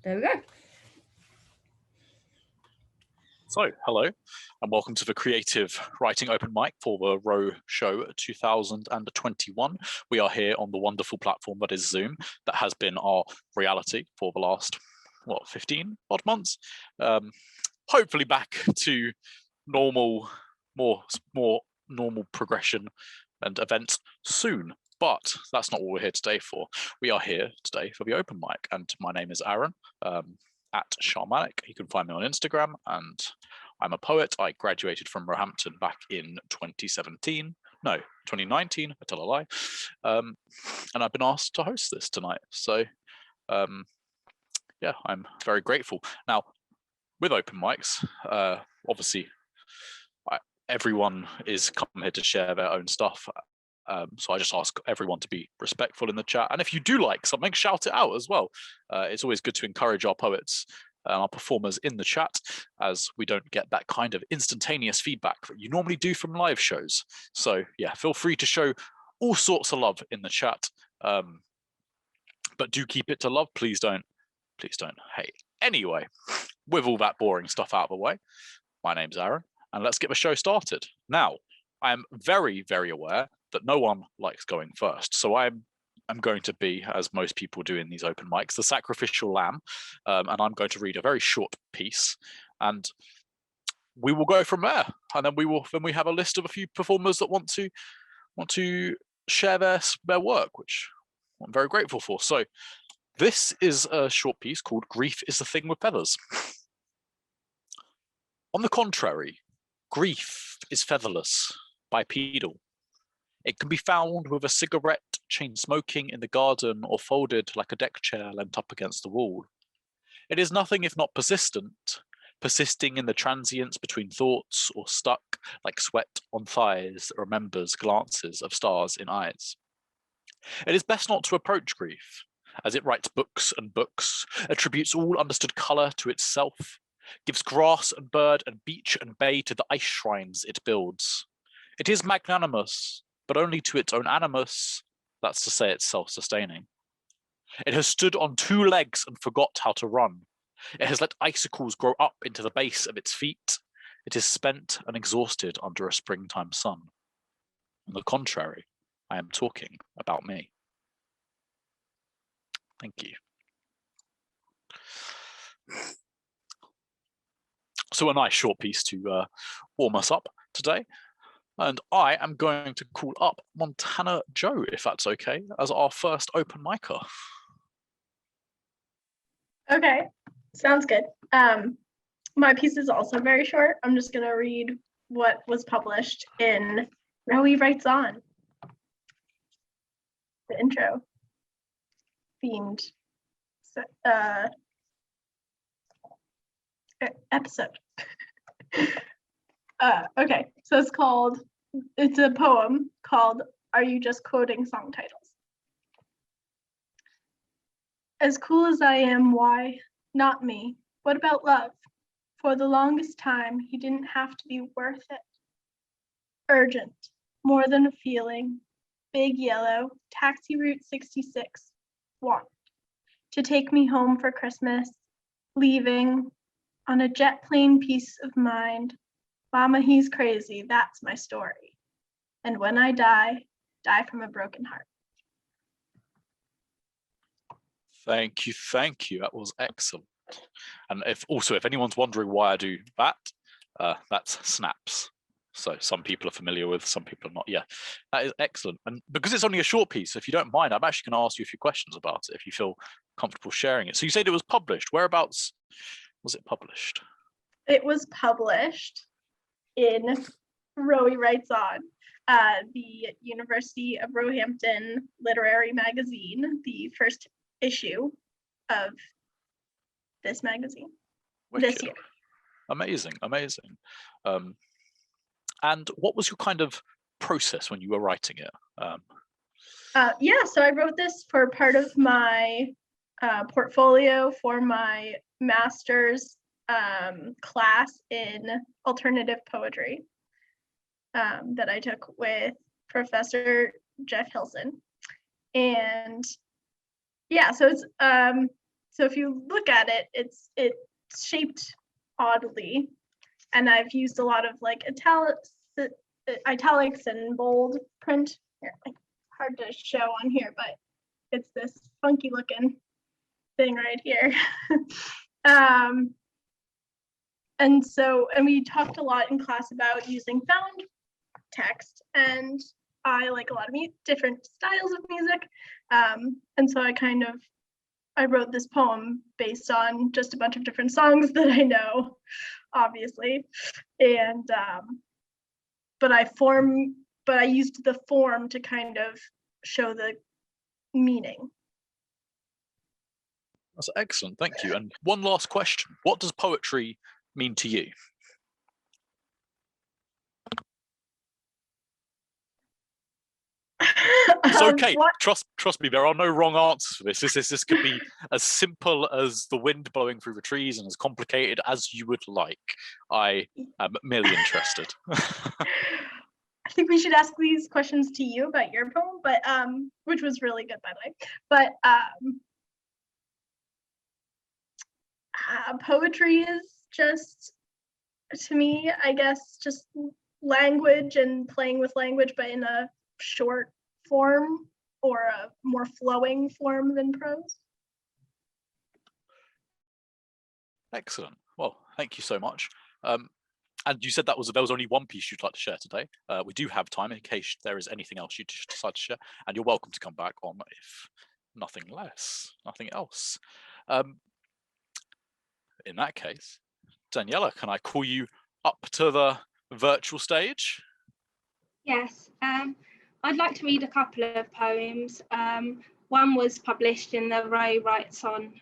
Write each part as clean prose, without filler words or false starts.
There we go. So, hello, and welcome to the Creative Writing Open Mic for the Roe Show 2021. We are here on the wonderful platform that is Zoom, that has been our reality for the last, 15 odd months. Hopefully back to normal, more normal progression and events soon. But that's not what we're here today for. We are here today for the open mic, and my name is Arran. At Sharmanic. You can find me on Instagram, and I'm a poet. I graduated from Roehampton back in 2019. I tell a lie. And I've been asked to host this tonight. So yeah, I'm very grateful. Now, with open mics, obviously everyone is come here to share their own stuff. So I just ask everyone to be respectful in the chat. And if you do like something, shout it out as well. It's always good to encourage our poets and our performers in the chat, as we don't get that kind of instantaneous feedback that you normally do from live shows. So yeah, feel free to show all sorts of love in the chat. But do keep it to love. Please don't hate. Anyway, with all that boring stuff out of the way, my name's Arran, and let's get the show started. Now, I am very, very aware that no one likes going first. So I'm going to be, as most people do in these open mics, the sacrificial lamb, and I'm going to read a very short piece, and we will go from there. And then we have a list of a few performers that want to share their work, which I'm very grateful for. So this is a short piece called "Grief is the Thing with Feathers." On the contrary, grief is featherless, bipedal. It can be found with a cigarette, chain smoking in the garden, or folded like a deck chair leant up against the wall. It is nothing if not persistent, persisting in the transience between thoughts, or stuck like sweat on thighs that remembers glances of stars in eyes. It is best not to approach grief, as it writes books and books, attributes all understood colour to itself, gives grass and bird and beach and bay to the ice shrines it builds. It is magnanimous, but only to its own animus, that's to say it's self-sustaining. It has stood on two legs and forgot how to run. It has let icicles grow up into the base of its feet. It is spent and exhausted under a springtime sun. On the contrary, I am talking about me. Thank you. So a nice short piece to warm us up today. And I am going to call up Montana Joe, if that's okay, as our first open micer. Okay, sounds good. My piece is also very short. I'm just gonna read what was published in Roey Writes On, the intro themed episode. Okay, so it's a poem called "Are You Just Quoting Song Titles?" As cool as I am, why not me? What about love? For the longest time, he didn't have to be worth it. Urgent, more than a feeling. Big yellow, taxi route 66, want to take me home for Christmas, leaving on a jet plane peace of mind. Mama, he's crazy, that's my story. And when I die from a broken heart. Thank you. That was excellent. And if anyone's wondering why I do that, that's snaps. So some people are familiar with, some people are not. Yeah, that is excellent. And because it's only a short piece, if you don't mind, I'm actually going to ask you a few questions about it if you feel comfortable sharing it. So you said it was published. Whereabouts was it published? It was published in Roey Writes On, the University of Roehampton literary magazine, the first issue of this magazine. Wicked. This year. Amazing. And what was your kind of process when you were writing it? Yeah, so I wrote this for part of my portfolio for my master's class in alternative poetry that I took with Professor Jeff Hilson. And yeah, so it's So if you look at it, it's shaped oddly, and I've used a lot of like italics and bold print. Here, like, hard to show on here, but it's this funky looking thing right here. And we talked a lot in class about using found text, and I like a lot of different styles of music. And so I wrote this poem based on just a bunch of different songs that I know, obviously. And but I used the form to kind of show the meaning. That's excellent, thank you. And one last question: what does poetry mean to you? It's okay. Trust me, there are no wrong answers for this. This could be as simple as the wind blowing through the trees and as complicated as you would like. I am merely interested. I think we should ask these questions to you about your poem, but which was really good, by the way. But poetry is just, to me, I guess, just language and playing with language, but in a short form or a more flowing form than prose. Excellent. Well, thank you so much. And you said there was only one piece you'd like to share today. We do have time in case there is anything else you decide to share, and you're welcome to come back on if nothing else. In that case, Daniela, can I call you up to the virtual stage? Yes, I'd like to read a couple of poems. One was published in the Roey Writes On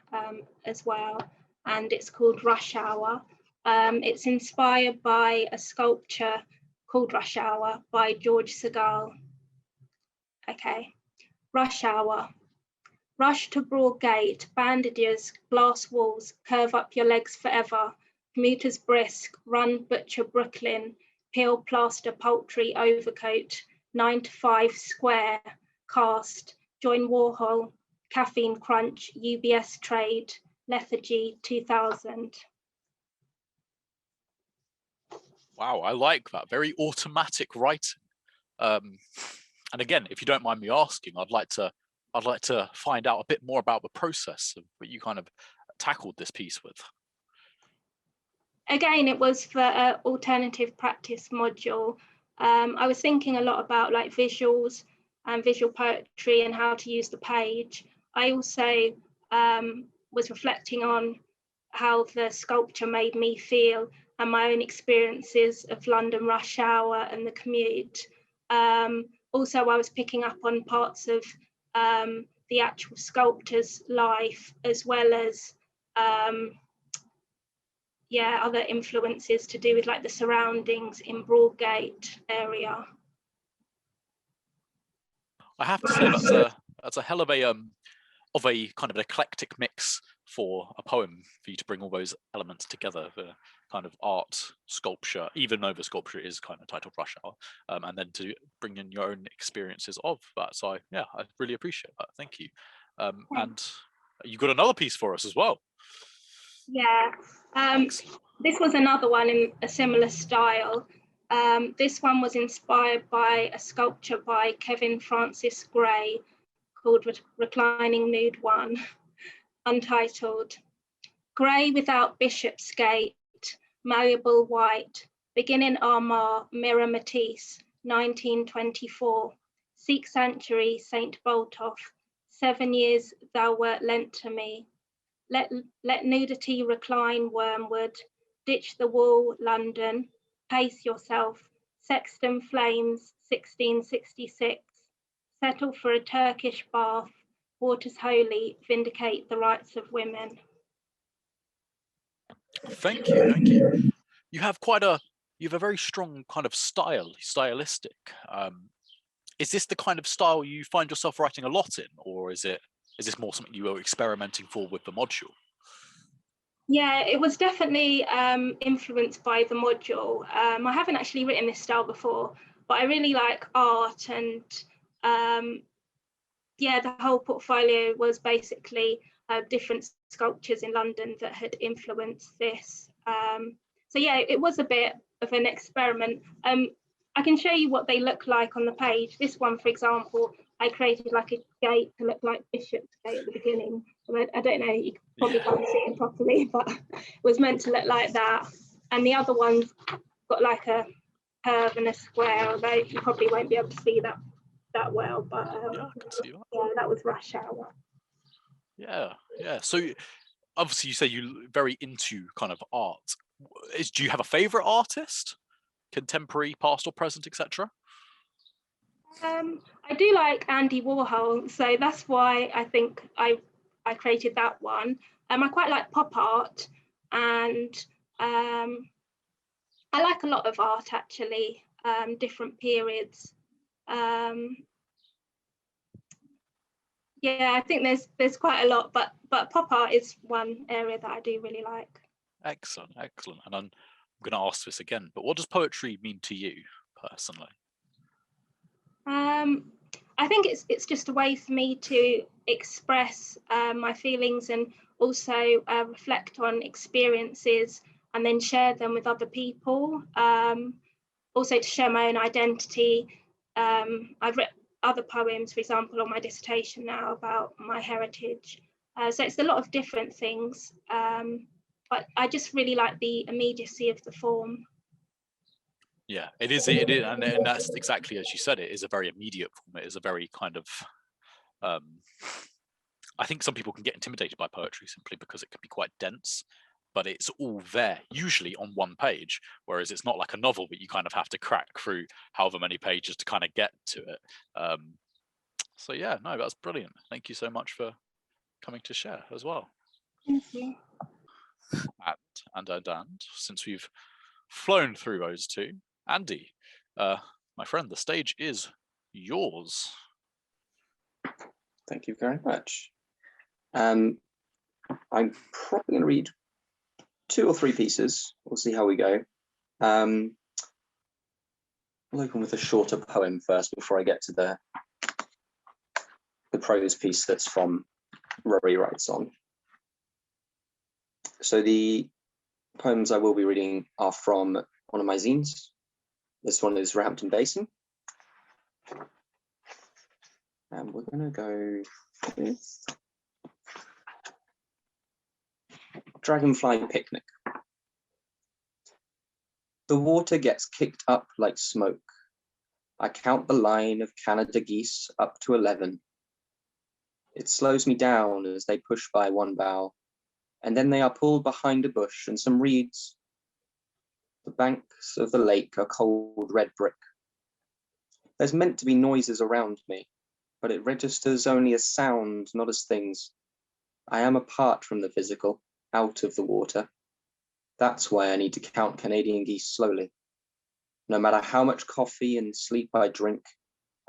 as well, and it's called Rush Hour. It's inspired by a sculpture called Rush Hour by George Segal. Okay, Rush Hour. Rush to Broadgate, bandages, glass walls, curve up your legs forever. Commuters brisk, run butcher Brooklyn, peel plaster poultry overcoat, 9 to 5 square, cast, join Warhol, caffeine crunch, UBS trade, lethargy 2000. Wow, I like that. Very automatic writing. And again, if you don't mind me asking, I'd like to find out a bit more about the process of what you kind of tackled this piece with. Again, it was for an alternative practice module. I was thinking a lot about like visuals and visual poetry and how to use the page. I also was reflecting on how the sculpture made me feel and my own experiences of London rush hour and the commute. Also, I was picking up on parts of the actual sculptor's life, as well as other influences to do with like the surroundings in Broadgate area. I have to say that's a hell of a kind of an eclectic mix for a poem, for you to bring all those elements together, the kind of art, sculpture, even though the sculpture is kind of titled Rush Hour, and then to bring in your own experiences of that. So I really appreciate that. Thank you. And you got another piece for us as well. Yeah, this was another one in a similar style. This one was inspired by a sculpture by Kevin Francis Gray called Reclining Nude One, untitled. Grey without Bishopsgate, malleable white, beginning Armagh, Mirror Matisse, 1924, Seek Sanctuary, St. Boltoff, 7 years thou wert lent to me. Let nudity recline wormwood, ditch the wall, London, pace yourself, Sexton Flames, 1666, settle for a Turkish bath, waters holy, vindicate the rights of women. Thank you. You have a very strong kind of stylistic. Is this the kind of style you find yourself writing a lot in, or is this more something you were experimenting for with the module? Yeah, it was definitely influenced by the module. I haven't actually written this style before, but I really like art, and the whole portfolio was basically different sculptures in London that had influenced this. So yeah, it was a bit of an experiment. I can show you what they look like on the page. This one, for example, I created like a gate to look like Bishop's Gate at the beginning. I don't know, you probably can't see it properly, but it was meant to look like that. And the other one's got like a curve and a square, although you probably won't be able to see that well. But yeah, I can see that. Yeah, that was Rush Hour. Yeah. So obviously you say you're very into kind of art. Do you have a favorite artist? Contemporary, past or present, etc.? I do like Andy Warhol, so that's why I think I created that one. I quite like pop art, and I like a lot of art actually, different periods. Yeah, I think there's quite a lot, but pop art is one area that I do really like. Excellent. And I'm going to ask this again, but what does poetry mean to you personally? I think it's just a way for me to express my feelings and also reflect on experiences and then share them with other people. Also to share my own identity. I've written other poems, for example, on my dissertation now about my heritage. So it's a lot of different things, but I just really like the immediacy of the form. Yeah, it is, and that's exactly as you said. It is a very immediate form. It is a very kind of, I think some people can get intimidated by poetry simply because it can be quite dense, but it's all there, usually on one page, whereas it's not like a novel, but you kind of have to crack through however many pages to kind of get to it. So yeah, no, that's brilliant. Thank you so much for coming to share as well. Thank you. And since we've flown through those two, Andie, my friend, the stage is yours. Thank you very much. I'm probably going to read 2 or 3 pieces. We'll see how we go. We'll open with a shorter poem first before I get to the prose piece that's from Roey Writes On. So the poems I will be reading are from one of my zines. This one is Roehampton Basin. And we're going to go with Dragonfly Picnic. The water gets kicked up like smoke. I count the line of Canada geese up to 11. It slows me down as they push by one bow, and then they are pulled behind a bush and some reeds. The banks of the lake are cold red brick. There's meant to be noises around me, but it registers only as sound, not as things. I am apart from the physical, out of the water. That's why I need to count Canadian geese slowly. No matter how much coffee and sleep I drink,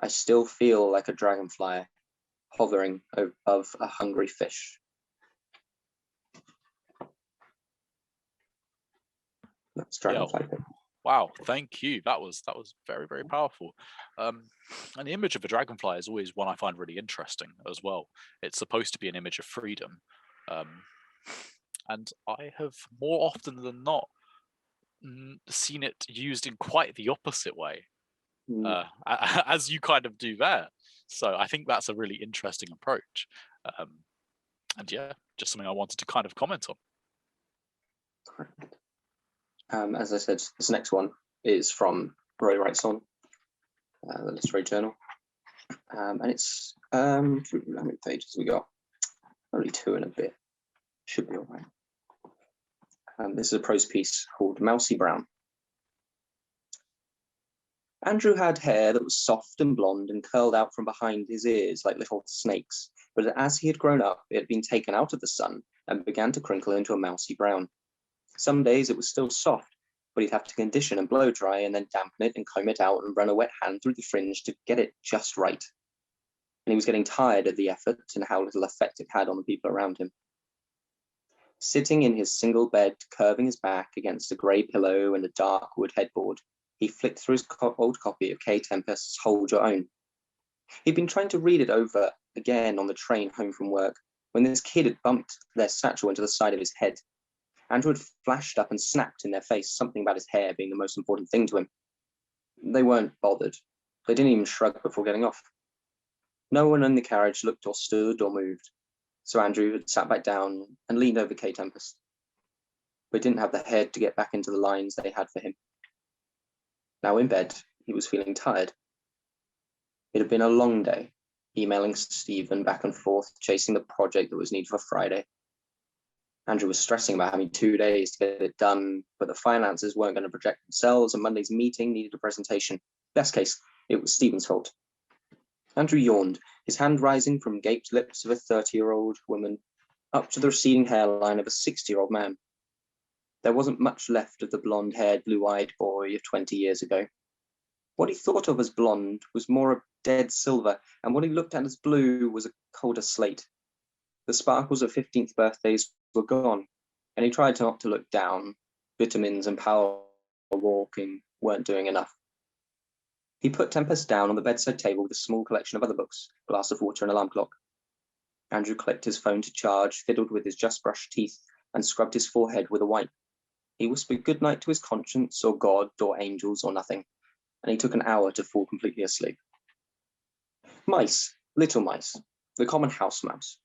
I still feel like a dragonfly hovering above a hungry fish. That's Dragonfly Picnic. Wow, thank you. That was very, very powerful. And the image of a dragonfly is always one I find really interesting as well. It's supposed to be an image of freedom. And I have more often than not seen it used in quite the opposite way, as you kind of do there. So I think that's a really interesting approach. And yeah, just something I wanted to kind of comment on. As I said, this next one is from Roey Writes On, the literary journal. And it's, how many pages we got? Only 2 and a bit. Should be all right. This is a prose piece called Mousy Brown. Andrew had hair that was soft and blonde and curled out from behind his ears like little snakes, but as he had grown up, it had been taken out of the sun and began to crinkle into a mousy brown. Some days it was still soft, but he'd have to condition and blow dry and then dampen it and comb it out and run a wet hand through the fringe to get it just right. And he was getting tired of the effort and how little effect it had on the people around him. Sitting in his single bed, curving his back against a grey pillow and a dark wood headboard, he flicked through his old copy of K. Tempest's Hold Your Own. He'd been trying to read it over again on the train home from work, when this kid had bumped their satchel into the side of his head. Andrew had flashed up and snapped in their face something about his hair being the most important thing to him. They weren't bothered. They didn't even shrug before getting off. No one in the carriage looked or stood or moved, so Andrew had sat back down and leaned over Kay Tempest, but didn't have the head to get back into the lines they had for him. Now in bed, he was feeling tired. It had been a long day, emailing Stephen back and forth, chasing the project that was needed for Friday. Andrew was stressing about having 2 days to get it done, but the finances weren't going to project themselves, and Monday's meeting needed a presentation. Best case, it was Stephen's fault. Andrew yawned, his hand rising from gaped lips of a 30-year-old woman up to the receding hairline of a 60-year-old man. There wasn't much left of the blonde-haired, blue-eyed boy of 20 years ago. What he thought of as blonde was more of dead silver, and what he looked at as blue was a colder slate. The sparkles of 15th birthdays were gone, and he tried not to look down. Vitamins and power walking weren't doing enough. He put Tempest down on the bedside table with a small collection of other books, a glass of water and alarm clock. Andrew clicked his phone to charge, fiddled with his just-brushed teeth, and scrubbed his forehead with a wipe. He whispered goodnight to his conscience, or God, or angels, or nothing, and he took an hour to fall completely asleep. Mice, little mice, the common house mouse,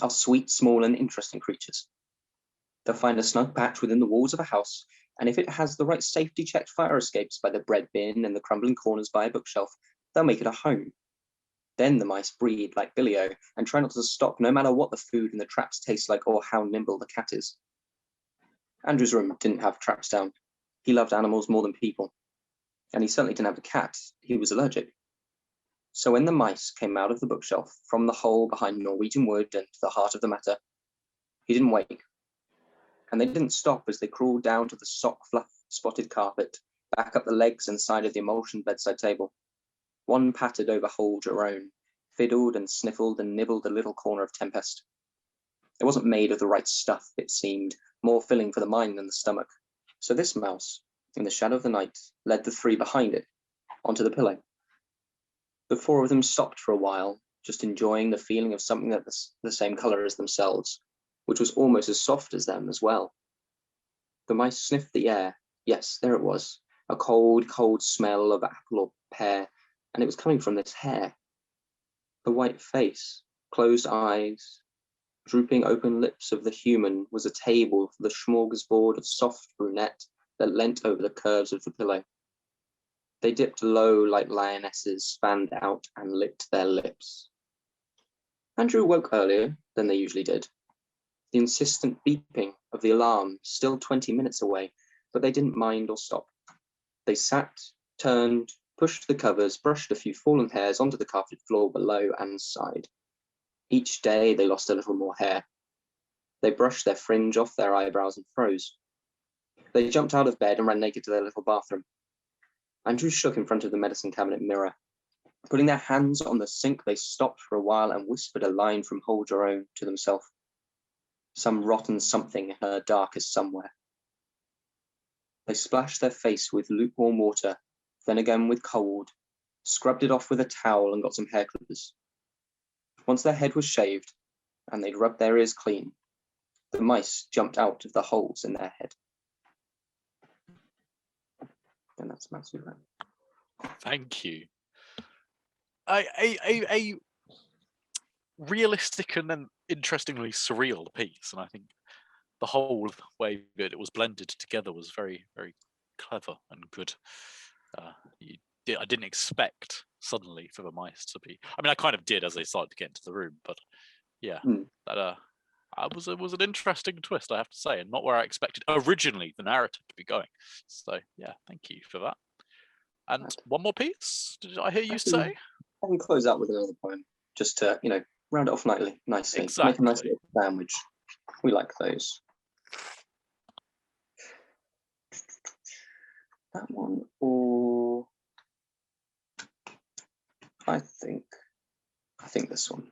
are sweet, small, and interesting creatures. They'll find a snug patch within the walls of a house, and if it has the right safety-checked fire escapes by the bread bin and the crumbling corners by a bookshelf, they'll make it a home. Then the mice breed like Billy-O and try not to stop no matter what the food and the traps taste like or how nimble the cat is. Andrew's room didn't have traps down. He loved animals more than people, and he certainly didn't have a cat. He was allergic. So when the mice came out of the bookshelf from the hole behind Norwegian wood and the heart of the matter, he didn't wake. And they didn't stop as they crawled down to the sock fluff spotted carpet, back up the legs and side of the emulsioned bedside table. One pattered over Hold Your Own, fiddled and sniffled and nibbled a little corner of Tempest. It wasn't made of the right stuff, it seemed, more filling for the mind than the stomach. So this mouse, in the shadow of the night, led the three behind it, onto the pillow. The four of them stopped for a while, just enjoying the feeling of something that's the same color as themselves, which was almost as soft as them as well. The mice sniffed the air. Yes, there it was, a cold, cold smell of apple or pear, and it was coming from this hair. The white face, closed eyes, drooping open lips of the human was a table for the smorgasbord of soft brunette that leant over the curves of the pillow. They dipped low like lionesses, fanned out and licked their lips. Andrew woke earlier than they usually did. The insistent beeping of the alarm, still 20 minutes away, but they didn't mind or stop. They sat, turned, pushed the covers, brushed a few fallen hairs onto the carpeted floor below and sighed. Each day they lost a little more hair. They brushed their fringe off their eyebrows and froze. They jumped out of bed and ran naked to their little bathroom. Andrew shook in front of the medicine cabinet mirror. Putting their hands on the sink, they stopped for a while and whispered a line from Hold Your Own to themselves. Some rotten something in her darkest somewhere. They splashed their face with lukewarm water, then again with cold, scrubbed it off with a towel and got some hair clippers. Once their head was shaved and they'd rubbed their ears clean, the mice jumped out of the holes in their head. And that's Mousy Rat. Thank you. A realistic and then interestingly surreal piece, and I think the whole way that it was blended together was very, very clever and good. I didn't expect suddenly for the mice to be. I mean, I kind of did as they started to get into the room, but yeah, that it was an interesting twist, I have to say, and not where I expected originally the narrative to be going. So yeah, thank you for that. And one more piece. Did I hear you say? I can close out with another poem, just to round it off nicely. Exactly. Make a nice little sandwich. We like those. That one, or I think this one.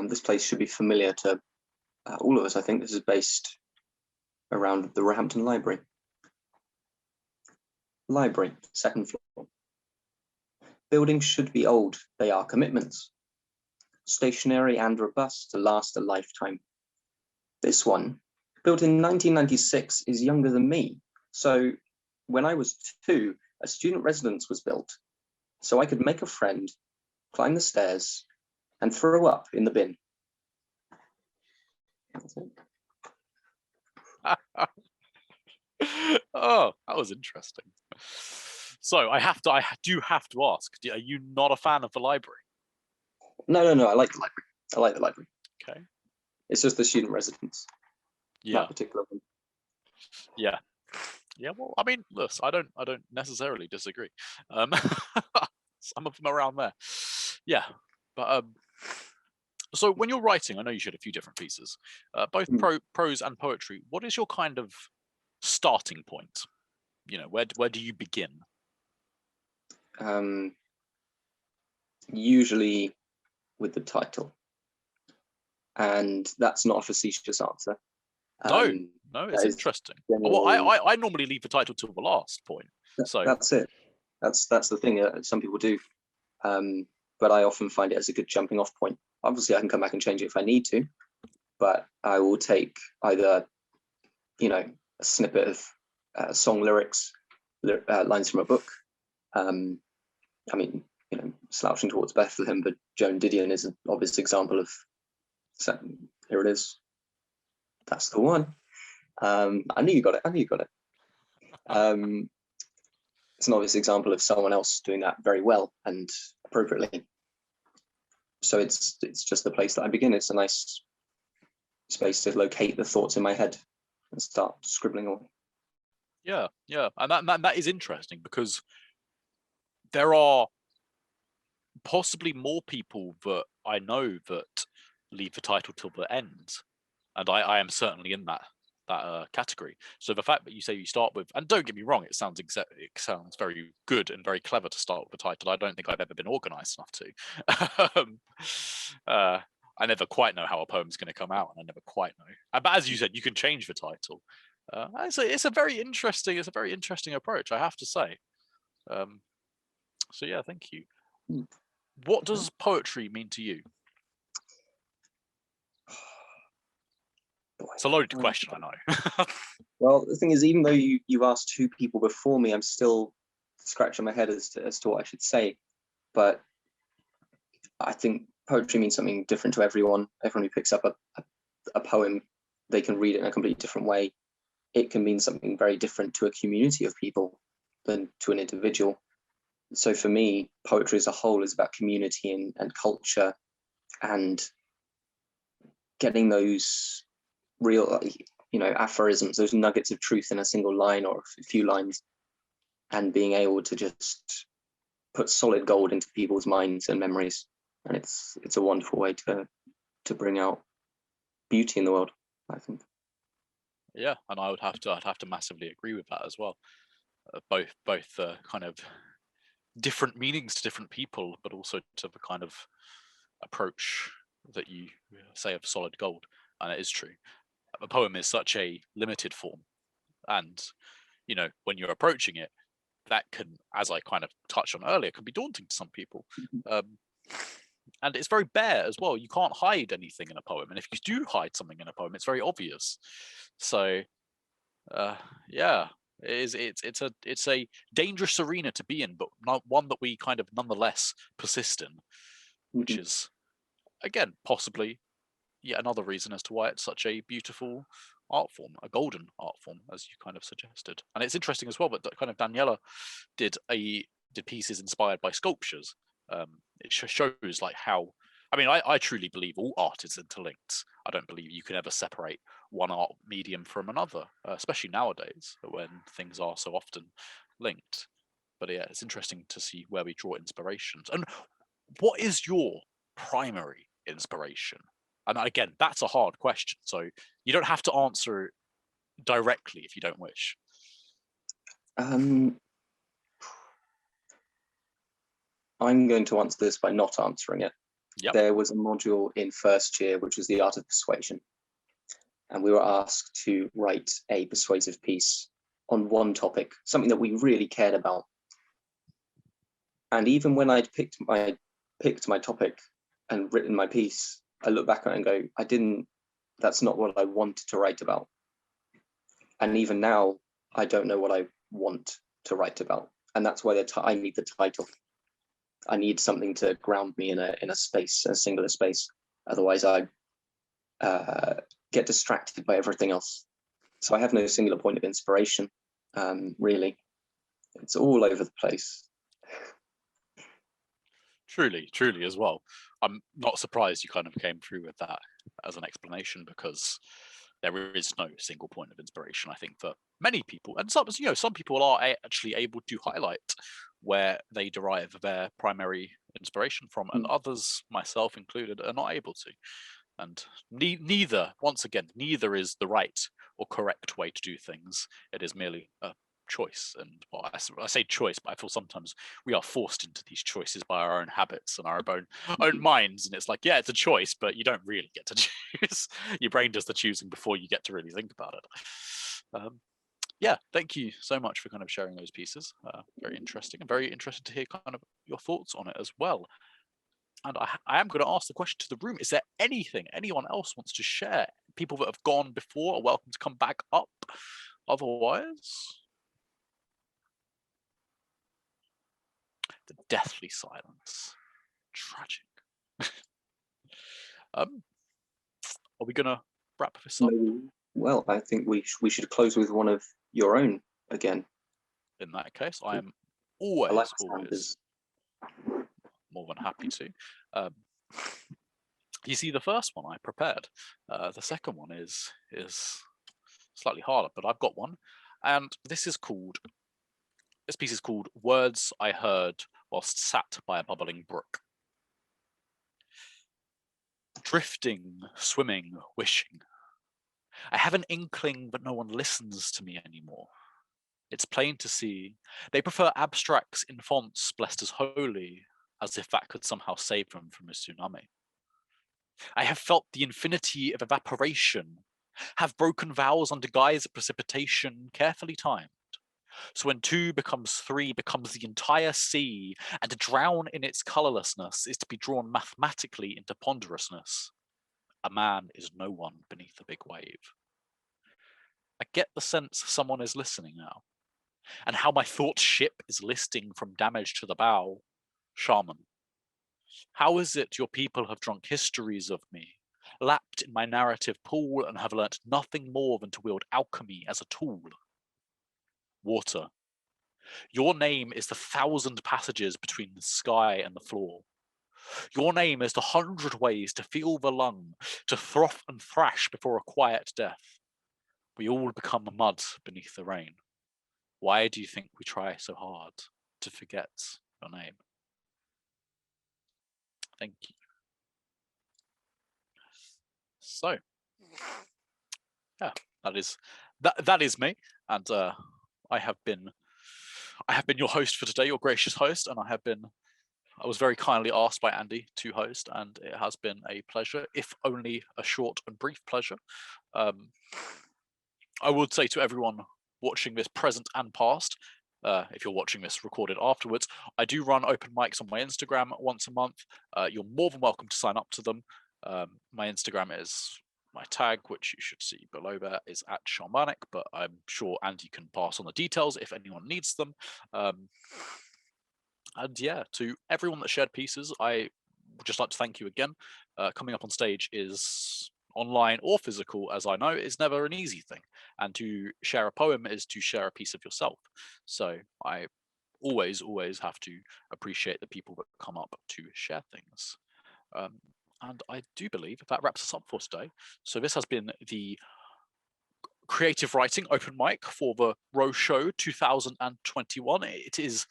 This place should be familiar to all of us. I think this is based around the Roehampton Library. Library, second floor. Buildings should be old, they are commitments. stationary and robust to last a lifetime. This one, built in 1996, is younger than me. So when I was 2, a student residence was built, so I could make a friend, climb the stairs, and throw up in the bin. Oh, that was interesting. So I do have to ask, are you not a fan of the library? No, I like the library. I like the library. Okay. It's just the student residence. Yeah. That particular one. Yeah. Yeah, well, I mean, look, I don't necessarily disagree. Some of them around there. Yeah. But so when you're writing, I know you shared a few different pieces, both prose and poetry. What is your kind of starting point? You know, where do you begin? Usually with the title, and that's not a facetious answer. No, it's interesting. Well, I normally leave the title till the last point. So that's it. That's the thing that some people do, but I often find it as a good jumping off point. Obviously, I can come back and change it if I need to, but I will take either, you know, a snippet of song lyrics, lines from a book. I mean, you know, Slouching Towards Bethlehem, but Joan Didion is an obvious example of. So here it is. That's the one. I knew you got it. It's an obvious example of someone else doing that very well and appropriately. So it's just the place that I begin. It's a nice space to locate the thoughts in my head and start scribbling away. Yeah, and that is interesting, because there are possibly more people that I know that leave the title till the end, and I am certainly in that category. So the fact that you say you start with, and don't get me wrong, it sounds very good and very clever to start with a title. I don't think I've ever been organized enough to. I never quite know how a poem's going to come out, and I never quite know. But as you said, you can change the title. It's a very interesting approach, I have to say. So yeah, thank you. What does poetry mean to you? It's a loaded question, I know. Well, the thing is, even though you've asked 2 people before me, I'm still scratching my head as to what I should say. But I think poetry means something different to everyone. Everyone who picks up a poem, they can read it in a completely different way. It can mean something very different to a community of people than to an individual. So for me, poetry as a whole is about community and culture, and getting those real, you know, aphorisms, those nuggets of truth in a single line or a few lines, and being able to just put solid gold into people's minds and memories. And it's a wonderful way to bring out beauty in the world, I think. Yeah, and I'd have to massively agree with that as well. Both kind of different meanings to different people, but also to the kind of approach that you say of solid gold. And it is true. A poem is such a limited form, and you know, when you're approaching it, that can, as I kind of touched on earlier, can be daunting to some people. And it's very bare as well. You can't hide anything in a poem, and if you do hide something in a poem, it's very obvious. So yeah, it's a dangerous arena to be in, but not one that we kind of nonetheless persist in, which is, again, possibly yet another reason as to why it's such a beautiful art form, a golden art form, as you kind of suggested. And it's interesting as well that kind of Daniela did pieces inspired by sculptures. It shows like how, I mean, I truly believe all art is interlinked. I don't believe you can ever separate one art medium from another, especially nowadays when things are so often linked. But yeah, it's interesting to see where we draw inspirations. And what is your primary inspiration? And again, that's a hard question, so you don't have to answer it directly if you don't wish. I'm going to answer this by not answering it. Yep. There was a module in first year, which was the art of persuasion. And we were asked to write a persuasive piece on one topic, something that we really cared about. And even when I'd picked my topic, and written my piece, I look back on it and go, that's not what I wanted to write about. And even now, I don't know what I want to write about. And that's why I need the title. I need something to ground me in a space, a singular space. Otherwise, I get distracted by everything else. So I have no singular point of inspiration, really. It's all over the place. Truly, truly as well. I'm not surprised you kind of came through with that as an explanation, because there is no single point of inspiration, I think, for many people. And some people are actually able to highlight where they derive their primary inspiration from, and others, myself included, are not able to. And neither is the right or correct way to do things. It is merely a choice. And well, I say choice, but I feel sometimes we are forced into these choices by our own habits and our own minds. And it's like, yeah, it's a choice, but you don't really get to choose. Your brain does the choosing before you get to really think about it. Yeah, thank you so much for kind of sharing those pieces. Very interesting, and very interested to hear kind of your thoughts on it as well. And I am going to ask the question to the room: is there anything anyone else wants to share? People that have gone before are welcome to come back up. Otherwise, the deathly silence. Tragic. Are we going to wrap this up? Well, I think we should close with one of your own again. In that case, I am always more than happy to. You see, the first one I prepared. The second one is slightly harder, but I've got one, and this piece is called "Words I Heard Whilst Sat by a Bubbling Brook." Drifting, swimming, wishing. I have an inkling, but no one listens to me anymore. It's plain to see they prefer abstracts in fonts blessed as holy, as if that could somehow save them from a tsunami. I have felt the infinity of evaporation, have broken vows under guise of precipitation carefully timed. So when 2 becomes 3 becomes the entire sea, and to drown in its colourlessness is to be drawn mathematically into ponderousness. A man is no one beneath a big wave. I get the sense someone is listening now, and how my thought ship is listing from damage to the bow. Shaman. How is it your people have drunk histories of me, lapped in my narrative pool, and have learnt nothing more than to wield alchemy as a tool? Water. Your name is the 1,000 passages between the sky and the floor. Your name is the 100 ways to feel the lung, to froth and thrash before a quiet death. We all become mud beneath the rain. Why do you think we try so hard to forget your name? Thank you. So, yeah, that is me, and I have been your host for today, your gracious host, and I was very kindly asked by Andie to host, and it has been a pleasure, if only a short and brief pleasure. I would say to everyone watching this, present and past, if you're watching this recorded afterwards, I do run open mics on my Instagram once a month. You're more than welcome to sign up to them. My Instagram is, my tag, which you should see below there, is @Shamanic, but I'm sure Andie can pass on the details if anyone needs them. And yeah, to everyone that shared pieces, I would just like to thank you again. Coming up on stage is, online or physical, as I know, is never an easy thing. And to share a poem is to share a piece of yourself. So I always have to appreciate the people that come up to share things. And I do believe that wraps us up for today. So this has been the creative writing open mic for the Roe Show 2021. It is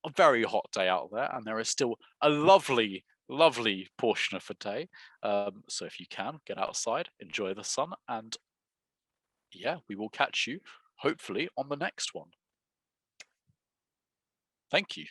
a very hot day out there, and there is still a lovely portion of the day. So if you can, get outside, enjoy the sun, and yeah, we will catch you hopefully on the next one. Thank you.